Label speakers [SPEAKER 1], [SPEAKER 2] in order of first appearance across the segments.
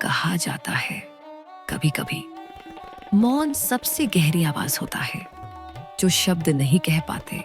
[SPEAKER 1] कहा जाता है कभी कभी मौन सबसे गहरी आवाज होता है। जो शब्द नहीं कह पाते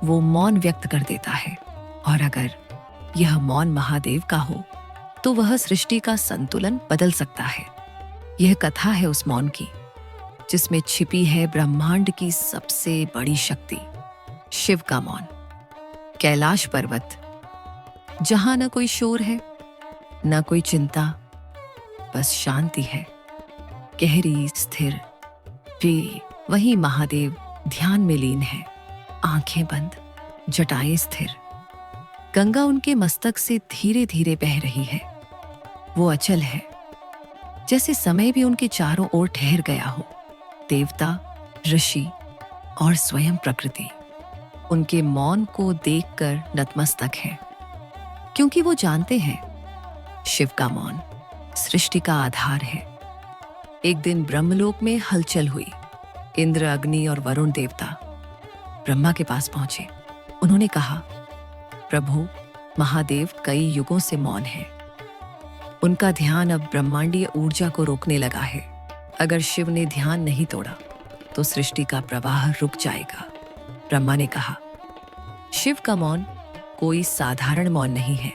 [SPEAKER 1] वो मौन व्यक्त कर देता है। और अगर यह मौन महादेव का हो तो वह सृष्टि का संतुलन बदल सकता है। यह कथा है उस मौन की जिसमें छिपी है ब्रह्मांड की सबसे बड़ी शक्ति, शिव का मौन। कैलाश पर्वत, जहां न कोई शोर है न कोई चिंता, बस शांति है, गहरी स्थिर। वे वही महादेव ध्यान में लीन है, आंखें बंद, जटाएं स्थिर। गंगा उनके मस्तक से धीरे धीरे बह रही है। वो अचल है, जैसे समय भी उनके चारों ओर ठहर गया हो। देवता, ऋषि और स्वयं प्रकृति उनके मौन को देखकर नतमस्तक हैं, क्योंकि वो जानते हैं शिव का मौन सृष्टि का आधार है। एक दिन ब्रह्मलोक में हलचल हुई। इंद्र, अग्नि और वरुण देवता ब्रह्मा के पास पहुंचे। उन्होंने कहा, प्रभु, महादेव कई युगों से मौन है। उनका ध्यान अब ब्रह्मांडीय ऊर्जा को रोकने लगा है। अगर शिव ने ध्यान नहीं तोड़ा तो सृष्टि का प्रवाह रुक जाएगा। ब्रह्मा ने कहा, शिव का मौन कोई साधारण मौन नहीं है।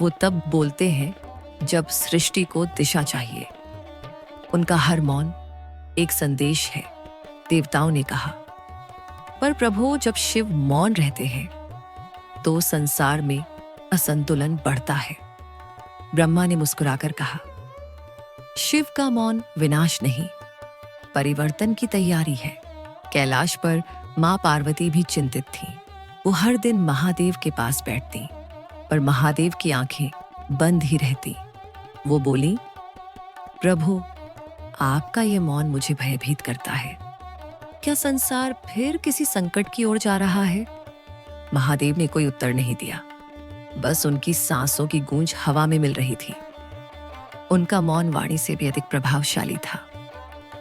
[SPEAKER 1] वो तब बोलते हैं जब सृष्टि को दिशा चाहिए। उनका हर मौन एक संदेश है। देवताओं ने कहा, पर प्रभु, जब शिव मौन रहते हैं तो संसार में असंतुलन बढ़ता है। ब्रह्मा ने मुस्कुराकर कहा, शिव का मौन विनाश नहीं, परिवर्तन की तैयारी है। कैलाश पर मां पार्वती भी चिंतित थीं। वो हर दिन महादेव के पास बैठती, पर महादेव की आंखें बंद ही रहती। वो बोली, प्रभु, आपका ये मौन मुझे भयभीत करता है। क्या संसार फिर किसी संकट की ओर जा रहा है? महादेव ने कोई उत्तर नहीं दिया। बस उनकी सांसों की गूंज हवा में मिल रही थी। उनका मौन वाणी से भी अधिक प्रभावशाली था।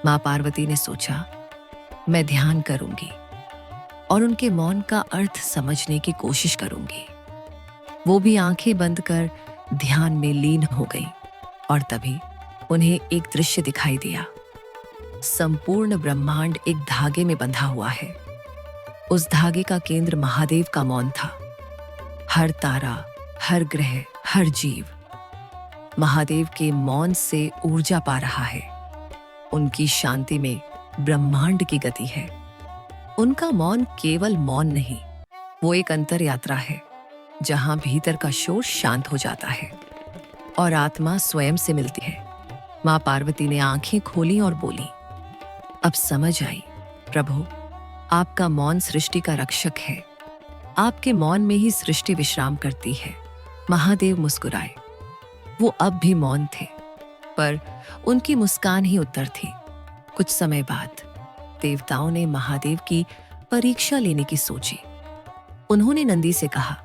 [SPEAKER 1] मां पार्वती ने सोचा, मैं ध्यान करूंगी और उनके मौन का अर्थ समझने की कोशिश करूंगी। वो भी आंखें बंद कर ध्यान में लीन हो गई और तभी उन्हें एक दृश्य दिखाई दिया। संपूर्ण ब्रह्मांड एक धागे में बंधा हुआ है। उस धागे का केंद्र महादेव का मौन था। हर तारा, हर ग्रह, हर जीव महादेव के मौन से ऊर्जा पा रहा है। उनकी शांति में ब्रह्मांड की गति है। उनका मौन केवल मौन नहीं, वो एक अंतर यात्रा है, जहां भीतर का शोर शांत हो जाता है और आत्मा स्वयं से मिलती है। मां पार्वती ने आंखें खोली और बोली, अब समझ आई प्रभु, आपका मौन सृष्टि का रक्षक है। आपके मौन में ही सृष्टि विश्राम करती है। महादेव मुस्कुराए। वो अब भी मौन थे, पर उनकी मुस्कान ही उत्तर थी। कुछ समय बाद देवताओं ने महादेव की परीक्षा लेने की सोची। उन्होंने नंदी से कहा,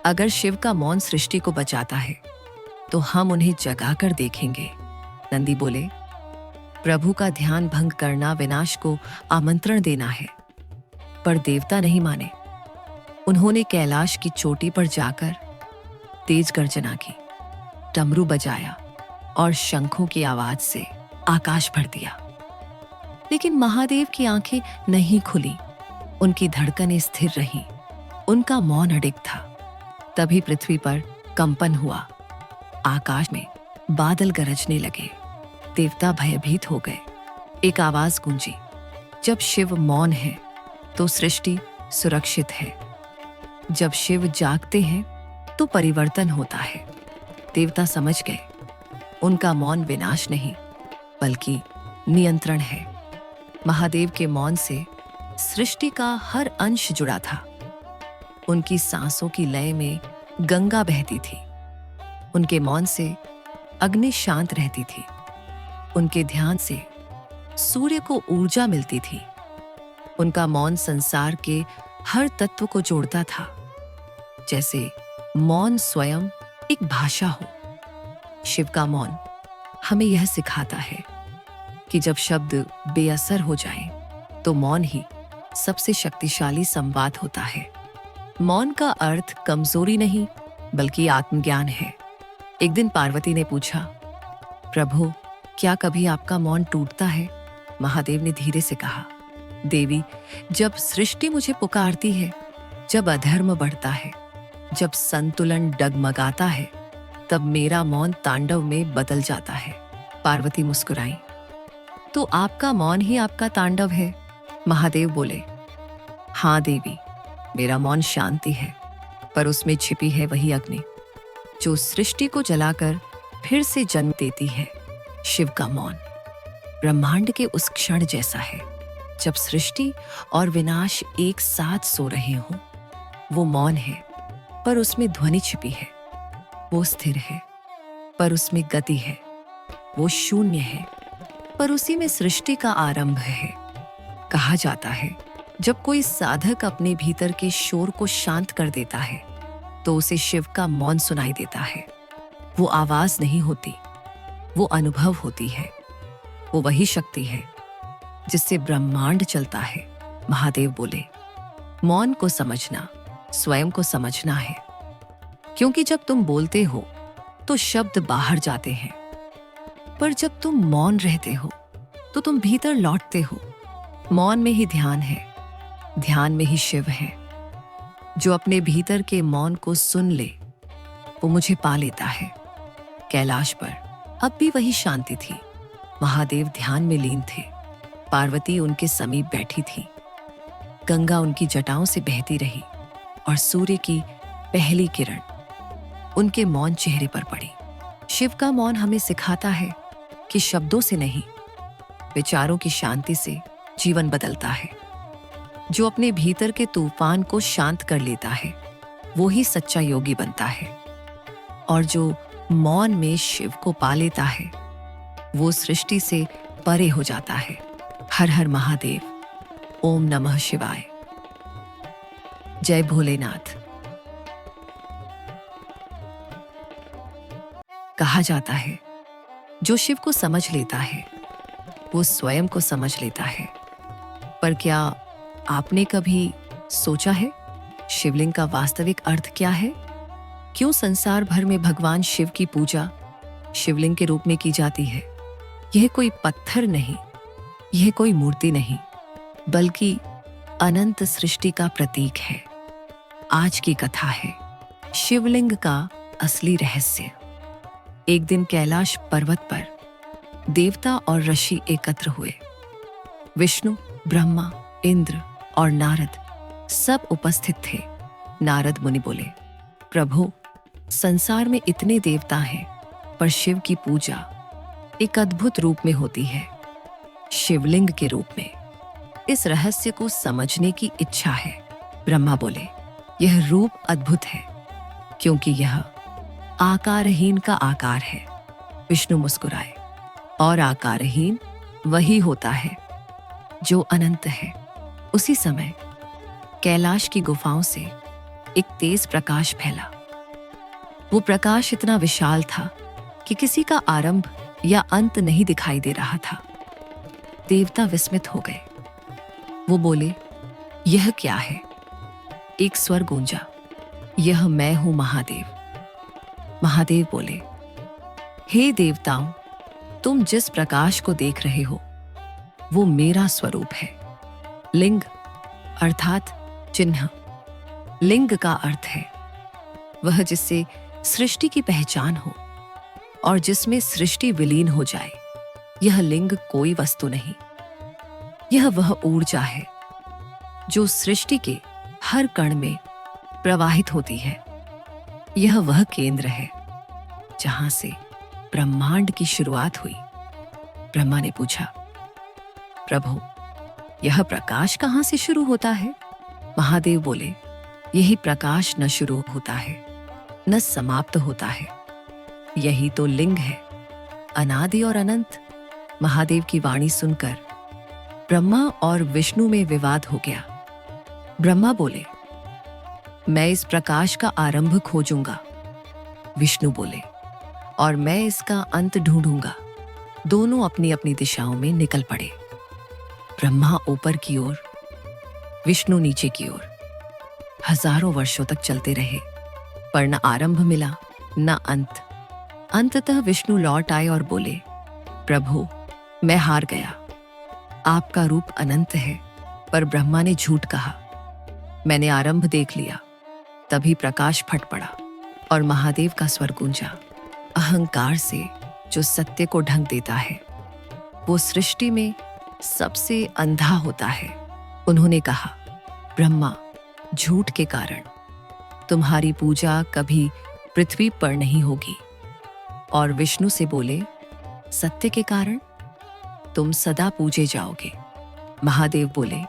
[SPEAKER 1] अगर शिव का मौन सृष्टि को बचाता है तो हम उन्हें जगाकर देखेंगे। नंदी बोले, प्रभु का ध्यान भंग करना विनाश को आमंत्रण देना है। पर देवता नहीं माने। उन्होंने कैलाश की चोटी पर जाकर तेज गर्जना की, डमरू बजाया और शंखों की आवाज से आकाश भर दिया। लेकिन महादेव की आंखें नहीं खुली। उनकी धड़कनें स्थिर रहीं। उनका मौन अडिग था। तभी पृथ्वी पर कंपन हुआ। आकाश में बादल गरजने लगे। देवता भयभीत हो गए। एक आवाज गूंजी, जब शिव मौन है तो सृष्टि सुरक्षित है। जब शिव जागते हैं तो परिवर्तन होता है। देवता समझ गए, उनका मौन विनाश नहीं बल्कि नियंत्रण है। महादेव के मौन से सृष्टि का हर अंश जुड़ा था। उनकी सांसों की लय में गंगा बहती थी। उनके मौन से अग्नि शांत रहती थी। उनके ध्यान से सूर्य को ऊर्जा मिलती थी। उनका मौन संसार के हर तत्व को जोड़ता था। जैसे मौन स्वयं एक भाषा हो। शिव का मौन हमें यह सिखाता है कि जब शब्द बेअसर हो जाएं, तो मौन ही सबसे शक्तिशाली संवाद होता है। मौन का अर्थ कमजोरी नहीं बल्कि आत्मज्ञान है। एक दिन पार्वती ने पूछा, प्रभु, क्या कभी आपका मौन टूटता है? महादेव ने धीरे से कहा, देवी, जब सृष्टि मुझे पुकारती है, जब अधर्म बढ़ता है, जब संतुलन डगमगाता है, तब मेरा मौन तांडव में बदल जाता है। पार्वती मुस्कुराई। तो आपका मौन ही आपका तांडव है? महादेव बोले, हाँ देवी, मेरा मौन शांति है, पर उसमें छिपी है वही अग्नि जो सृष्टि को जलाकर फिर से जन्म देती है। शिव का मौन ब्रह्मांड के उस क्षण जैसा है जब सृष्टि और विनाश एक साथ सो रहे हों। वो मौन है, पर उसमें ध्वनि छिपी है। वो स्थिर है, पर उसमें गति है। वो शून्य है, पर उसी में सृष्टि का आरंभ है। कहा जाता है, जब कोई साधक अपने भीतर के शोर को शांत कर देता है, तो उसे शिव का मौन सुनाई देता है। वो आवाज नहीं होती, वो अनुभव होती है। वो वही शक्ति है जिससे ब्रह्मांड चलता है। महादेव बोले, मौन को समझना स्वयं को समझना है, क्योंकि जब तुम बोलते हो तो शब्द बाहर जाते हैं, पर जब तुम मौन रहते हो तो तुम भीतर लौटते हो। मौन में ही ध्यान है, ध्यान में ही शिव है। जो अपने भीतर के मौन को सुन ले, वो मुझे पा लेता है। कैलाश पर अब भी वही शांति थी। महादेव ध्यान में लीन थे। पार्वती उनके समीप बैठी थी। गंगा उनकी जटाओं से बहती रही और सूर्य की पहली किरण उनके मौन चेहरे पर पड़ी। शिव का मौन हमें सिखाता है कि शब्दों से नहीं, विचारों की शांति से जीवन बदलता है। जो अपने भीतर के तूफान को शांत कर लेता है, वो ही सच्चा योगी बनता है। और जो मौन में शिव को पा लेता है, वो सृष्टि से परे हो जाता है। हर हर महादेव। ओम नमः शिवाय। जय भोलेनाथ। कहा जाता है, जो शिव को समझ लेता है, वो स्वयं को समझ लेता है। पर क्या आपने कभी सोचा है, शिवलिंग का वास्तविक अर्थ क्या है? क्यों संसार भर में भगवान शिव की पूजा शिवलिंग के रूप में की जाती है? यह कोई पत्थर नहीं, यह कोई मूर्ति नहीं, बल्कि अनंत सृष्टि का प्रतीक है। आज की कथा है शिवलिंग का असली रहस्य। एक दिन कैलाश पर्वत पर देवता और ऋषि एकत्र हुए। विष्णु, ब्रह्मा, इंद्र और नारद सब उपस्थित थे। नारद मुनि बोले, प्रभु, संसार में इतने देवता हैं, पर शिव की पूजा एक अद्भुत रूप में होती है, शिवलिंग के रूप में। इस रहस्य को समझने की इच्छा है। ब्रह्मा बोले, यह रूप अद्भुत है, क्योंकि यह आकारहीन का आकार है। विष्णु मुस्कुराए, और आकारहीन वही होता है जो अनंत है। उसी समय कैलाश की गुफाओं से एक तेज प्रकाश फैला। वो प्रकाश इतना विशाल था कि किसी का आरंभ या अंत नहीं दिखाई दे रहा था। देवता विस्मित हो गए। वो बोले, यह क्या है? एक स्वर गूंजा, यह मैं हूं महादेव। महादेव बोले, हे देवताओं, तुम जिस प्रकाश को देख रहे हो, वो मेरा स्वरूप है। लिंग अर्थात चिन्ह। लिंग का अर्थ है वह जिससे सृष्टि की पहचान हो और जिसमें सृष्टि विलीन हो जाए। यह लिंग कोई वस्तु नहीं, यह वह ऊर्जा है जो सृष्टि के हर कण में प्रवाहित होती है। यह वह केंद्र है जहां से ब्रह्मांड की शुरुआत हुई। ब्रह्मा ने पूछा, प्रभु, यह प्रकाश कहां से शुरू होता है? महादेव बोले, यही प्रकाश न शुरू होता है न समाप्त होता है, यही तो लिंग है, अनादि और अनंत। महादेव की वाणी सुनकर ब्रह्मा और विष्णु में विवाद हो गया। ब्रह्मा बोले, मैं इस प्रकाश का आरंभ खोजूंगा। विष्णु बोले, और मैं इसका अंत ढूंढूंगा। दोनों अपनी अपनी दिशाओं में निकल पड़े। ब्रह्मा ऊपर की ओर, विष्णु नीचे की ओर। हजारों वर्षों तक चलते रहे, पर न आरंभ मिला न अंत। अंततः विष्णु लौट आए और बोले, प्रभु, मैं हार गया। आपका रूप अनंत है, पर ब्रह्मा ने झूठ कहा। मैंने आरंभ देख लिया। तभी प्रकाश फट पड़ा और महादेव का स्वर गूंजा। अहंकार से जो सत्य को ढंक देता है, वो सृष्टि में सबसे अंधा होता है। उन्होंने कहा, ब्रह्मा, झूठ के कारण तुम्हारी पूजा कभी पृथ्वी पर नहीं होगी। और विष्णु से बोले, सत्य के कारण तुम सदा पूजे जाओगे। महादेव बोले,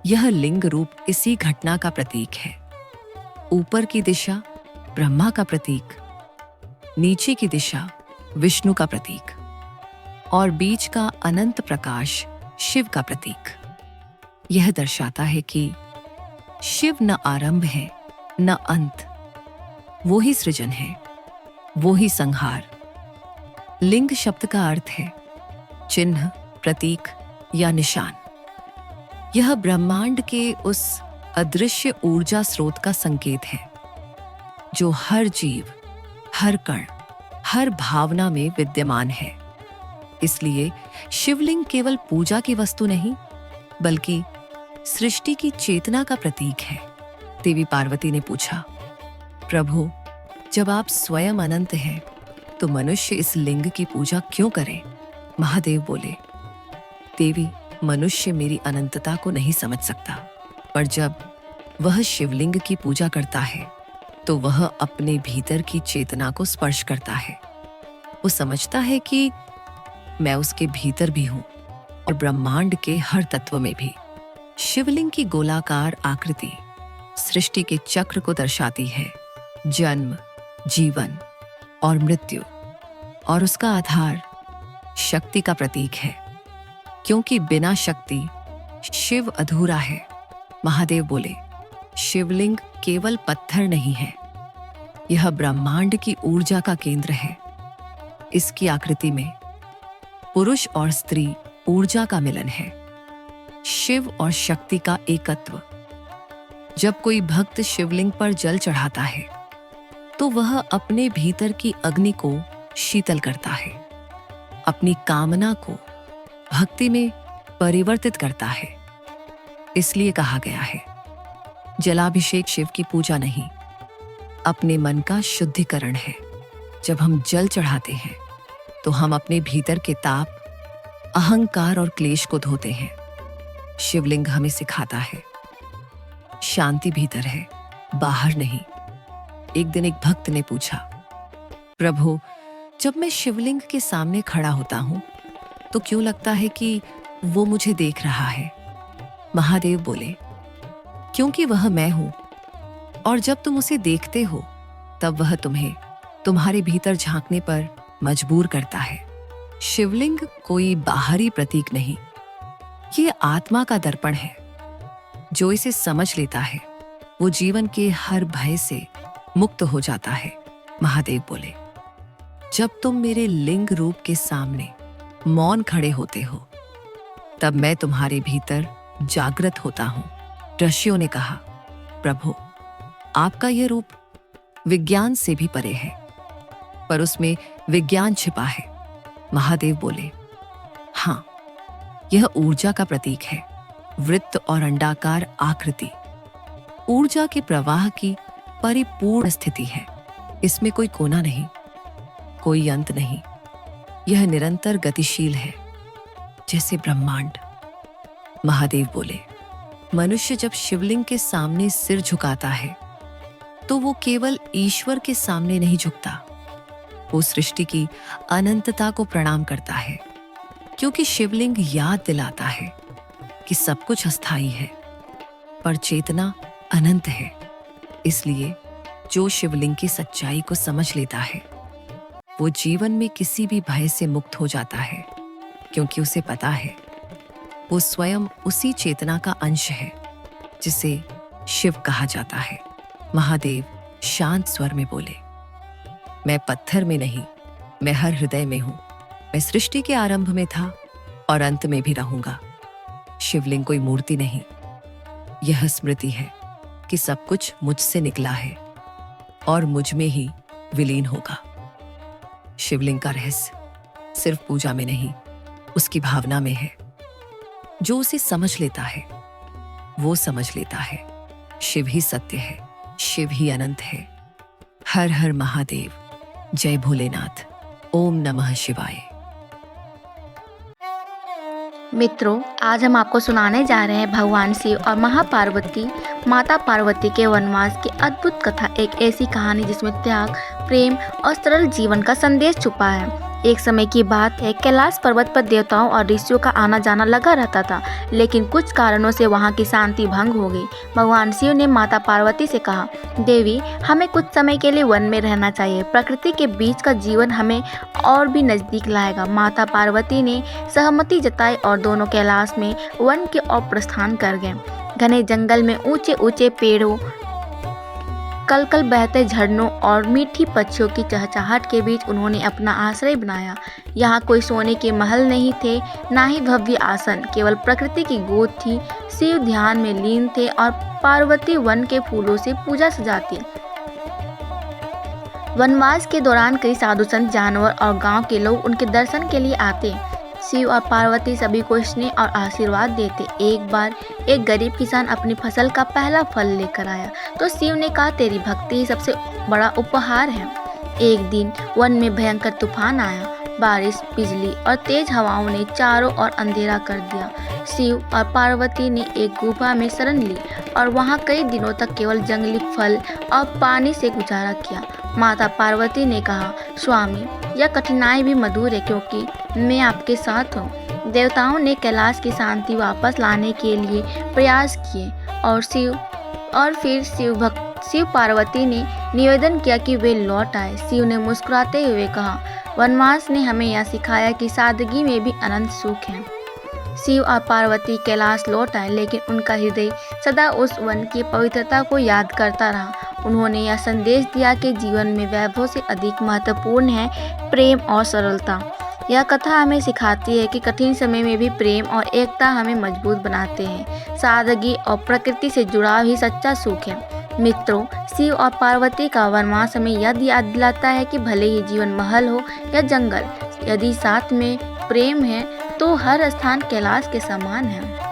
[SPEAKER 1] यह लिंग रूप इसी घटना का प्रतीक है। ऊपर की दिशा ब्रह्मा का प्रतीक, नीचे की दिशा विष्णु का प्रतीक और बीच का अनंत प्रकाश शिव का प्रतीक। यह दर्शाता है कि शिव न आरंभ है न अंत, वो ही सृजन है, वो ही संहार। लिंग शब्द का अर्थ है चिन्ह, प्रतीक या निशान। यह ब्रह्मांड के उस अदृश्य ऊर्जा स्रोत का संकेत है जो हर जीव, हर कण, हर भावना में विद्यमान है। इसलिए शिवलिंग केवल पूजा की वस्तु नहीं, बल्कि सृष्टि की चेतना का प्रतीक है। देवी पार्वती ने पूछा, प्रभु, जब आप स्वयं अनंत हैं, तो मनुष्य इस लिंग की पूजा क्यों करे? महादेव बोले, देवी, मनुष्य मेरी अनंतता को नहीं समझ सकता, पर जब वह शिवलिंग की पूजा करता है, तो वह अपने भीतर की चेतना को स्पर्श करता है। वो समझता है कि मैं उसके भीतर भी हूं और ब्रह्मांड के हर तत्व में भी। शिवलिंग की गोलाकार आकृति सृष्टि के चक्र को दर्शाती है, जन्म, जीवन और मृत्यु, और उसका आधार शक्ति का प्रतीक है, क्योंकि बिना शक्ति शिव अधूरा है। महादेव बोले, शिवलिंग केवल पत्थर नहीं है, यह ब्रह्मांड की ऊर्जा का केंद्र है। इसकी आकृति में पुरुष और स्त्री ऊर्जा का मिलन है, शिव और शक्ति का एकत्व। जब कोई भक्त शिवलिंग पर जल चढ़ाता है, तो वह अपने भीतर की अग्नि को शीतल करता है, अपनी कामना को भक्ति में परिवर्तित करता है। इसलिए कहा गया है, जलाभिषेक शिव की पूजा नहीं, अपने मन का शुद्धिकरण है। जब हम जल चढ़ाते हैं, तो हम अपने भीतर के ताप, अहंकार और क्लेश को धोते हैं। शिवलिंग हमें सिखाता है, शांति भीतर है, बाहर नहीं। एक दिन एक भक्त ने पूछा, प्रभु, जब मैं शिवलिंग के सामने खड़ा होता हूं, तो क्यों लगता है कि वो मुझे देख रहा है? महादेव बोले, क्योंकि वह मैं हूं, और जब तुम उसे देखते हो, तब वह तुम्हें तुम्हारे भीतर झांकने पर मजबूर करता है। शिवलिंग कोई बाहरी प्रतीक नहीं, ये आत्मा का दर्पण है। जो इसे समझ लेता है, वो जीवन के हर भय से मुक्त हो जाता है। महादेव बोले, जब तुम मेरे लिंग रूप के सामने मौन खड़े होते हो, तब मैं तुम्हारे भीतर जागृत होता हूं। ऋषियों ने कहा, प्रभु, आपका यह रूप विज्ञान से भी परे है, पर उसमें विज्ञान छिपा है। महादेव बोले, हां, यह ऊर्जा का प्रतीक है, वृत्त और अंडाकार आकृति ऊर्जा के प्रवाह की परिपूर्ण स्थिति है। इसमें कोई कोना नहीं, कोई अंत नहीं। यह निरंतर गतिशील है, जैसे ब्रह्मांड। महादेव बोले, मनुष्य जब शिवलिंग के सामने सिर झुकाता है, तो वो केवल ईश्वर के सामने नहीं झुकता, वो सृष्टि की अनंतता को प्रणाम करता है, क्योंकि शिवलिंग याद दिलाता है कि सब कुछ अस्थायी है, पर चेतना अनंत है। इसलिए जो शिवलिंग की सच्चाई को समझ लेता है, वो जीवन में किसी भी भय से मुक्त हो जाता है, क्योंकि उसे पता है वो स्वयं उसी चेतना का अंश है जिसे शिव कहा जाता है। महादेव शांत स्वर में बोले, मैं पत्थर में नहीं, मैं हर हृदय में हूं। मैं सृष्टि के आरंभ में था और अंत में भी रहूंगा। शिवलिंग कोई मूर्ति नहीं, यह स्मृति है कि सब कुछ मुझसे निकला है और मुझ में ही विलीन होगा। शिवलिंग का रहस्य सिर्फ पूजा में नहीं, उसकी भावना में है। जो उसे समझ लेता है वो समझ लेता है, शिव ही सत्य है, शिव ही अनंत है। हर हर महादेव, जय भोलेनाथ, ओम नमः शिवाय।
[SPEAKER 2] मित्रों, आज हम आपको सुनाने जा रहे हैं भगवान शिव और महापार्वती माता पार्वती के वनवास की अद्भुत कथा। एक ऐसी कहानी जिसमें त्याग, प्रेम और सरल जीवन का संदेश छुपा है। एक समय की बात है, कैलाश पर्वत पर देवताओं और ऋषियों का आना जाना लगा रहता था, लेकिन कुछ कारणों से वहां की शांति भंग हो गई। भगवान शिव ने माता पार्वती से कहा, देवी, हमें कुछ समय के लिए वन में रहना चाहिए। प्रकृति के बीच का जीवन हमें और भी नजदीक लाएगा। माता पार्वती ने सहमति जताई और दोनों कैलाश में वन की ओर प्रस्थान कर गए। घने जंगल में ऊंचे ऊंचे पेड़ों, कलकल बहते झरनों और मीठी पक्षियों की चहचहाहट के बीच उन्होंने अपना आश्रय बनाया। यहाँ कोई सोने के महल नहीं थे, ना ही भव्य आसन, केवल प्रकृति की गोद थी। शिव ध्यान में लीन थे और पार्वती वन के फूलों से पूजा सजाती। वनवास के दौरान कई साधु संत, जानवर और गांव के लोग उनके दर्शन के लिए आते। शिव और पार्वती सभी को स्नेह और आशीर्वाद देते। एक बार एक गरीब किसान अपनी फसल का पहला फल लेकर आया तो शिव ने कहा, तेरी भक्ति ही सबसे बड़ा उपहार है। एक दिन वन में भयंकर तूफान आया। बारिश, बिजली और तेज हवाओं ने चारों ओर अंधेरा कर दिया। शिव और पार्वती ने एक गुफा में शरण ली और वहां कई दिनों तक केवल जंगली फल और पानी से गुजारा किया। माता पार्वती ने कहा, स्वामी, यह कठिनाई भी मधुर है क्योंकि मैं आपके साथ हूँ। देवताओं ने कैलाश की शांति वापस लाने के लिए प्रयास किए और फिर शिव पार्वती ने निवेदन किया कि वे लौट आए। शिव ने मुस्कुराते हुए कहा, वनवास ने हमें यह सिखाया कि सादगी में भी अनंत सुख है। शिव और पार्वती कैलाश लौट आए, लेकिन उनका हृदय सदा उस वन की पवित्रता को याद करता रहा। उन्होंने यह संदेश दिया कि जीवन में वैभव से अधिक महत्वपूर्ण है प्रेम और सरलता। यह कथा हमें सिखाती है कि कठिन समय में भी प्रेम और एकता हमें मजबूत बनाते हैं। सादगी और प्रकृति से जुड़ाव ही सच्चा सुख है। मित्रों, शिव और पार्वती का वनवास हमें यह याद दिलाता है कि भले ही जीवन महल हो या जंगल, यदि साथ में प्रेम है तो हर स्थान कैलाश के समान है।